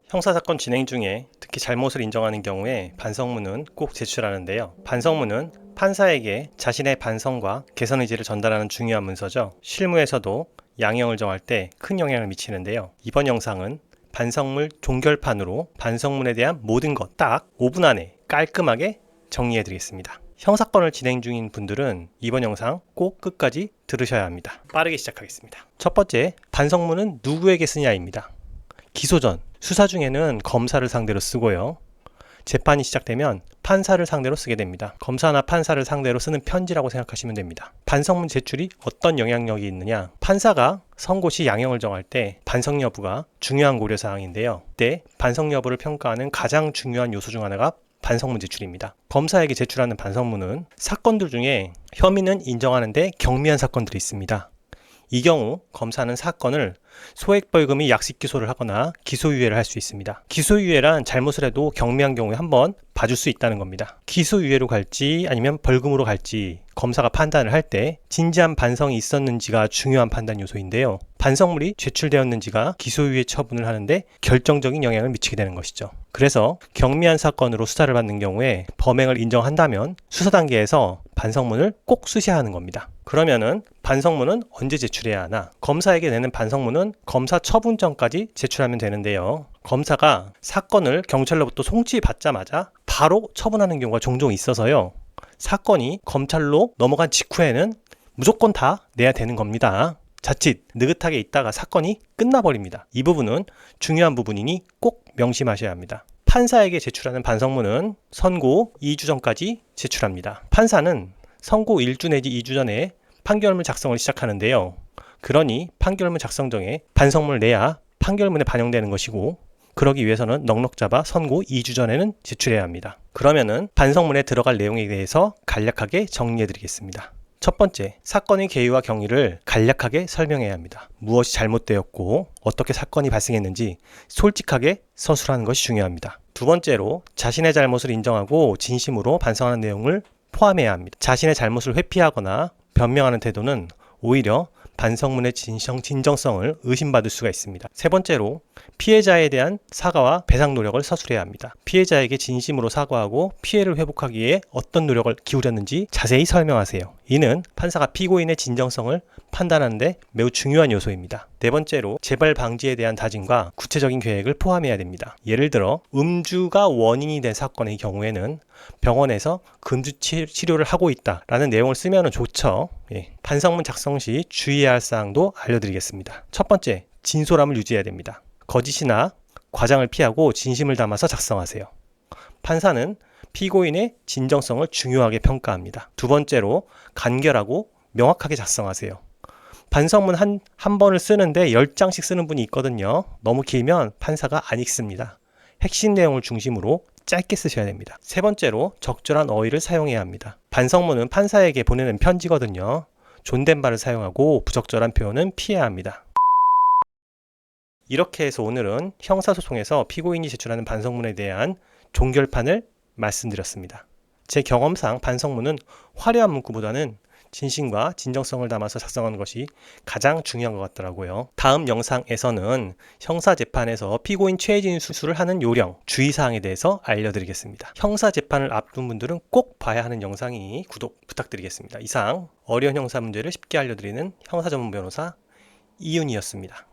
형사사건 진행 중에 특히 잘못을 인정하는 경우에 반성문은 꼭 제출하는데요. 반성문은 판사에게 자신의 반성과 개선 의지를 전달하는 중요한 문서죠. 실무에서도 양형을 정할 때 큰 영향을 미치는데요. 이번 영상은 반성문 종결판으로 반성문에 대한 모든 것 딱 5분 안에 깔끔하게 정리해 드리겠습니다. 형사건을 진행 중인 분들은 이번 영상 꼭 끝까지 들으셔야 합니다. 빠르게 시작하겠습니다. 첫 번째, 반성문은 누구에게 쓰냐입니다. 기소 전, 수사 중에는 검사를 상대로 쓰고요. 재판이 시작되면 판사를 상대로 쓰게 됩니다. 검사나 판사를 상대로 쓰는 편지라고 생각하시면 됩니다. 반성문 제출이 어떤 영향력이 있느냐? 판사가 선고 시 양형을 정할 때 반성 여부가 중요한 고려사항인데요. 이때 반성 여부를 평가하는 가장 중요한 요소 중 하나가 반성문 제출입니다. 검사에게 제출하는 반성문은 사건들 중에 혐의는 인정하는데 경미한 사건들이 있습니다. 이 경우 검사는 사건을 소액벌금이 약식 기소를 하거나 기소유예를 할 수 있습니다. 기소유예란 잘못을 해도 경미한 경우에 한번 봐줄 수 있다는 겁니다. 기소유예로 갈지 아니면 벌금으로 갈지 검사가 판단을 할 때 진지한 반성이 있었는지가 중요한 판단 요소인데요. 반성문이 제출되었는지가 기소유예 처분을 하는데 결정적인 영향을 미치게 되는 것이죠. 그래서 경미한 사건으로 수사를 받는 경우에 범행을 인정한다면 수사 단계에서 반성문을 꼭 쓰셔야 하는 겁니다. 그러면은 반성문은 언제 제출해야 하나? 검사에게 내는 반성문은 검사 처분 전까지 제출하면 되는데요. 검사가 사건을 경찰로부터 송치받자마자 바로 처분하는 경우가 종종 있어서요. 사건이 검찰로 넘어간 직후에는 무조건 다 내야 되는 겁니다. 자칫 느긋하게 있다가 사건이 끝나버립니다. 이 부분은 중요한 부분이니 꼭 명심하셔야 합니다. 판사에게 제출하는 반성문은 선고 2주 전까지 제출합니다. 판사는 선고 1주 내지 2주 전에 판결문 작성을 시작하는데요. 그러니 판결문 작성 전에 반성문을 내야 판결문에 반영되는 것이고, 그러기 위해서는 넉넉 잡아 선고 2주 전에는 제출해야 합니다. 그러면은 반성문에 들어갈 내용에 대해서 간략하게 정리해 드리겠습니다. 첫 번째, 사건의 개요와 경위를 간략하게 설명해야 합니다. 무엇이 잘못되었고 어떻게 사건이 발생했는지 솔직하게 서술하는 것이 중요합니다. 두 번째로, 자신의 잘못을 인정하고 진심으로 반성하는 내용을 포함해야 합니다. 자신의 잘못을 회피하거나 변명하는 태도는 오히려 반성문의 진정성을 의심받을 수가 있습니다. 세 번째로, 피해자에 대한 사과와 배상 노력을 서술해야 합니다. 피해자에게 진심으로 사과하고 피해를 회복하기 위해 어떤 노력을 기울였는지 자세히 설명하세요. 이는 판사가 피고인의 진정성을 판단하는 데 매우 중요한 요소입니다. 네 번째로, 재발 방지에 대한 다짐과 구체적인 계획을 포함해야 됩니다. 예를 들어 음주가 원인이 된 사건의 경우에는 병원에서 금주 치료를 하고 있다라는 내용을 쓰면 좋죠. 반성문 작성 시 주의해야 할 사항도 알려드리겠습니다. 첫 번째, 진솔함을 유지해야 됩니다. 거짓이나 과장을 피하고 진심을 담아서 작성하세요. 판사는 피고인의 진정성을 중요하게 평가합니다. 두 번째로, 간결하고 명확하게 작성하세요. 반성문 한 번을 쓰는데 10장씩 쓰는 분이 있거든요. 너무 길면 판사가 안 읽습니다. 핵심 내용을 중심으로 짧게 쓰셔야 됩니다. 세 번째로, 적절한 어휘를 사용해야 합니다. 반성문은 판사에게 보내는 편지거든요. 존댓말을 사용하고 부적절한 표현은 피해야 합니다. 이렇게 해서 오늘은 형사소송에서 피고인이 제출하는 반성문에 대한 종결판을 말씀드렸습니다. 제 경험상 반성문은 화려한 문구보다는 진심과 진정성을 담아서 작성하는 것이 가장 중요한 것 같더라고요. 다음 영상에서는 형사재판에서 피고인 최혜진 수술을 하는 요령, 주의사항에 대해서 알려드리겠습니다. 형사재판을 앞둔 분들은 꼭 봐야 하는 영상이니 구독 부탁드리겠습니다. 이상 어려운 형사 문제를 쉽게 알려드리는 형사전문 변호사 이윤이었습니다.